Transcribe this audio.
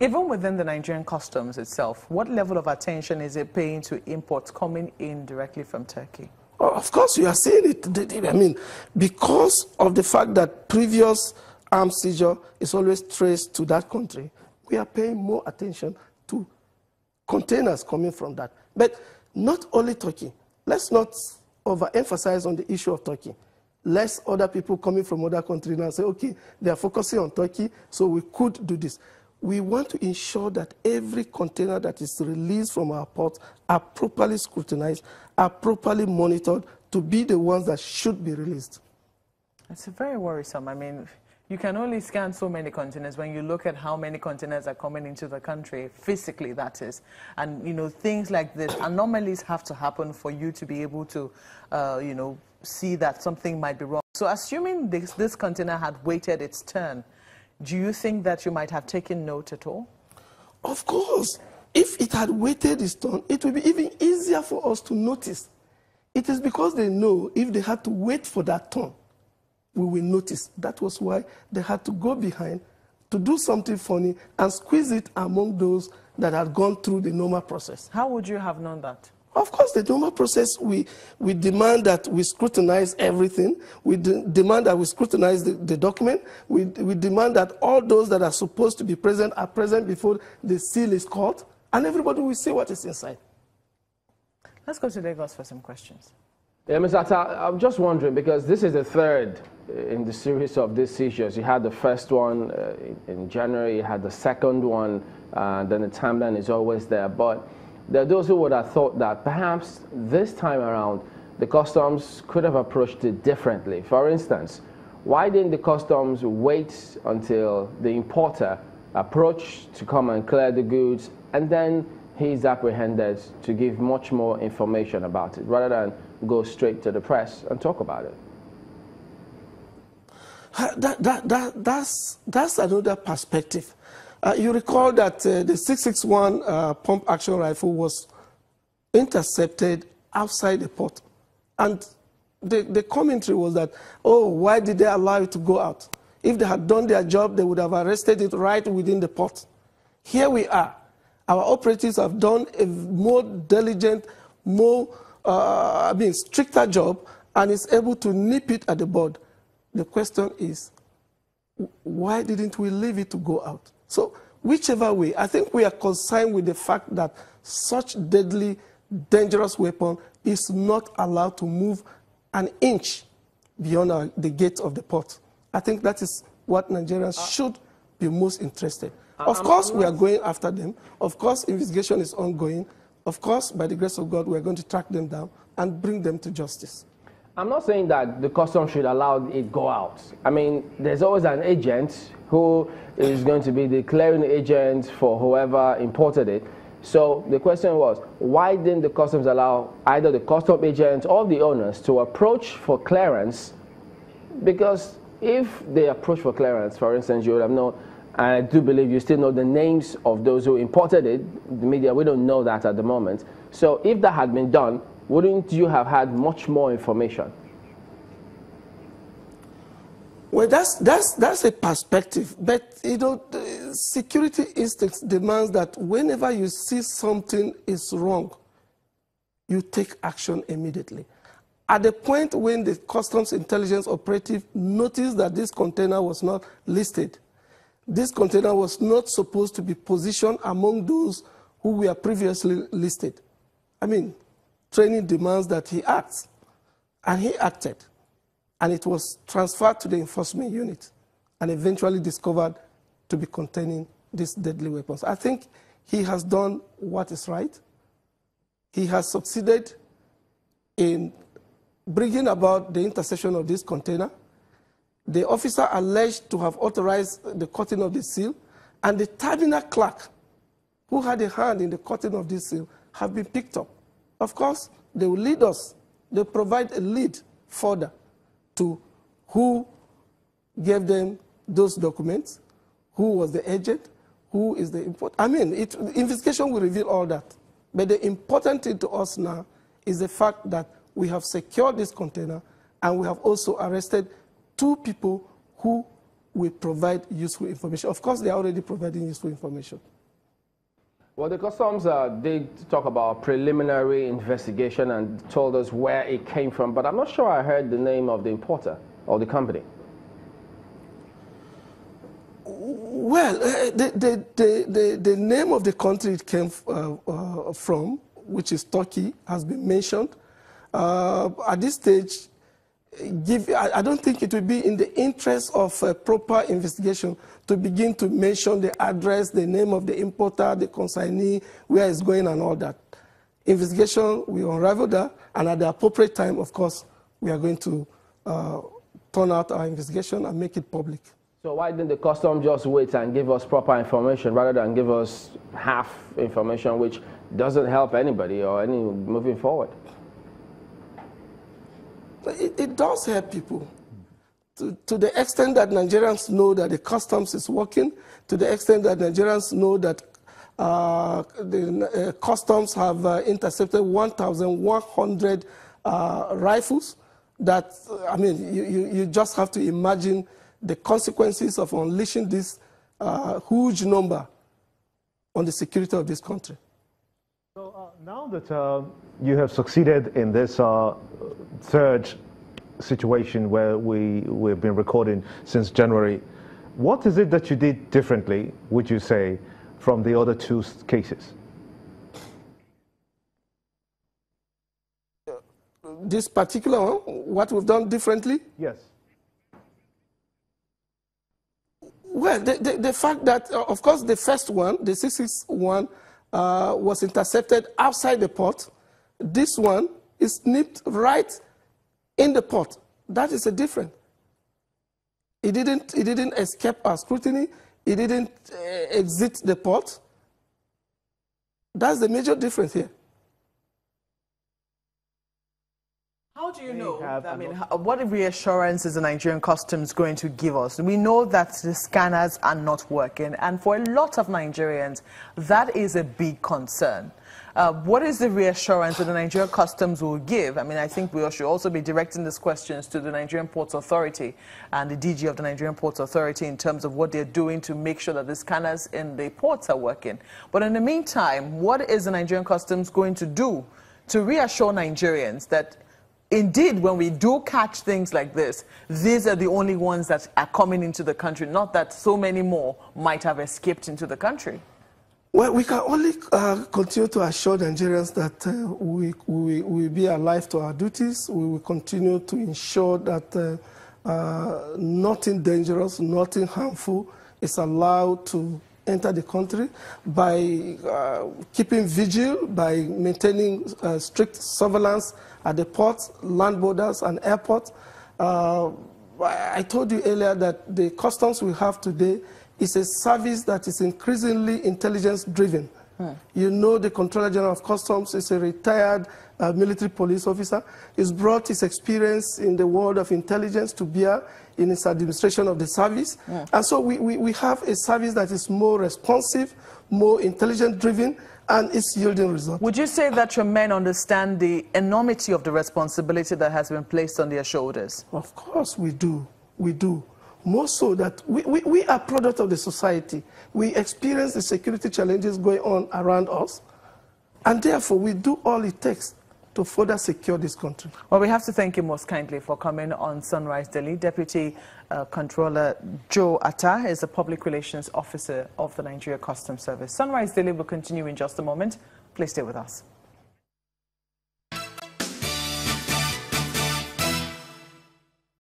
Even within the Nigerian customs itself, what level of attention is it paying to imports coming in directly from Turkey? Oh, of course, you are seeing it. I mean, because of the fact that previous arms seizure is always traced to that country, we are paying more attention to containers coming from that. But not only Turkey. Let's not overemphasize on the issue of Turkey. Less other people coming from other countries now say, okay, they are focusing on Turkey, so we could do this. We want to ensure that every container that is released from our ports are properly scrutinized, are properly monitored to be the ones that should be released. It's very worrisome. I mean, you can only scan so many containers when you look at how many containers are coming into the country, physically that is. And, you know, things like this, anomalies have to happen for you to be able to, you know, see that something might be wrong. So assuming this container had waited its turn, do you think that you might have taken note at all? Of course. If it had waited its turn, it would be even easier for us to notice. It is because they know if they had to wait for that turn, we will notice. That was why they had to go behind to do something funny and squeeze it among those that had gone through the normal process. How would you have known that? Of course, the normal process, we demand that we scrutinize everything. We demand that we scrutinize the document. We demand that all those that are supposed to be present are present before the seal is caught, and everybody will see what is inside. Let's go to Lagos for some questions. Yeah, Ms. Atta, I'm just wondering, because this is the third in the series of these seizures. You had the first one in January, you had the second one, then the timeline is always there. But there are those who would have thought that perhaps this time around, the customs could have approached it differently. For instance, why didn't the customs wait until the importer approached to come and clear the goods, and then he's apprehended to give much more information about it, rather than go straight to the press and talk about it? That's another perspective. You recall that the 661 pump action rifle was intercepted outside the port. And the commentary was that, oh, why did they allow it to go out? If they had done their job, they would have arrested it right within the port. Here we are. Our operatives have done a more diligent, more stricter job, and is able to nip it at the bud. The question is, why didn't we leave it to go out? So whichever way, I think we are concerned with the fact that such deadly, dangerous weapon is not allowed to move an inch beyond the gate of the port. I think that is what Nigerians should be most interested. Of course, we are going after them. Of course, investigation is ongoing. Of course, by the grace of God, we are going to track them down and bring them to justice. I'm not saying that the customs should allow it go out. I mean, there's always an agent who is going to be the clearing agent for whoever imported it. So the question was, why didn't the customs allow either the custom agent or the owners to approach for clearance? Because if they approach for clearance, for instance, you would have known, and I do believe you still know the names of those who imported it. The media, we don't know that at the moment. So if that had been done, wouldn't you have had much more information? Well, that's a perspective. But, you know, the security instincts demands that whenever you see something is wrong, you take action immediately. At the point when the customs intelligence operative noticed that this container was not listed, this container was not supposed to be positioned among those who were previously listed. I mean, training demands that he acts, and he acted. And it was transferred to the enforcement unit and eventually discovered to be containing these deadly weapons. I think he has done what is right. He has succeeded in bringing about the interception of this container. The officer alleged to have authorized the cutting of the seal, and the terminal clerk who had a hand in the cutting of this seal have been picked up. Of course, they will lead us. They provide a lead further to who gave them those documents, who was the agent, who is the import. I mean, investigation will reveal all that. But the important thing to us now is the fact that we have secured this container, and we have also arrested 2 people who we provide useful information. Of course, they are already providing useful information. Well, the customs did talk about preliminary investigation and told us where it came from, but I'm not sure I heard the name of the importer or the company. Well, the name of the country it came from, which is Turkey, has been mentioned. At this stage, I don't think it will be in the interest of a proper investigation to begin to mention the address, the name of the importer, the consignee, where it's going and all that. Investigation will unravel that, and at the appropriate time, of course, we are going to turn out our investigation and make it public. So why didn't the customs just wait and give us proper information rather than give us half information, which doesn't help anybody or any moving forward? It does help people. To the extent that Nigerians know that the customs is working, to the extent that Nigerians know that the customs have intercepted 1,100 rifles, that, I mean, you just have to imagine the consequences of unleashing this huge number on the security of this country. So now that you have succeeded in this third situation where we've been recording since January, what is it that you did differently, would you say, from the other two cases? This particular one, what we've done differently? Yes. Well, the fact that, of course, the first one, the 661, was intercepted outside the port. This one is nipped right in the port. That is a difference. It didn't escape our scrutiny. It didn't exit the port. That's the major difference here. How do you know? I mean, what reassurance is the Nigerian customs going to give us? We know that the scanners are not working, and for a lot of Nigerians, that is a big concern. What is the reassurance that the Nigerian customs will give? I mean, I think we should also be directing these questions to the Nigerian Ports Authority and the DG of the Nigerian Ports Authority in terms of what they're doing to make sure that the scanners in the ports are working. But in the meantime, what is the Nigerian customs going to do to reassure Nigerians that indeed, when we do catch things like this, these are the only ones that are coming into the country, not that so many more might have escaped into the country? Well, we can only continue to assure Nigerians that we will be alive to our duties. We will continue to ensure that nothing dangerous, nothing harmful is allowed to enter the country by keeping vigil, by maintaining strict surveillance at the ports, land borders, and airports. I told you earlier that the customs we have today is a service that is increasingly intelligence-driven. You know, the Controller General of Customs is a retired military police officer. He's brought his experience in the world of intelligence to bear in his administration of the service. And so we have a service that is more responsive, more intelligence-driven, and it's yielding results. Would you say that your men understand the enormity of the responsibility that has been placed on their shoulders? Of course we do. We do. More so that we are product of the society. We experience the security challenges going on around us, and therefore we do all it takes to further secure this country. Well, we have to thank you most kindly for coming on Sunrise Daily. Deputy Controller Joe Atta is the Public Relations Officer of the Nigeria Customs Service. Sunrise Daily will continue in just a moment. Please stay with us.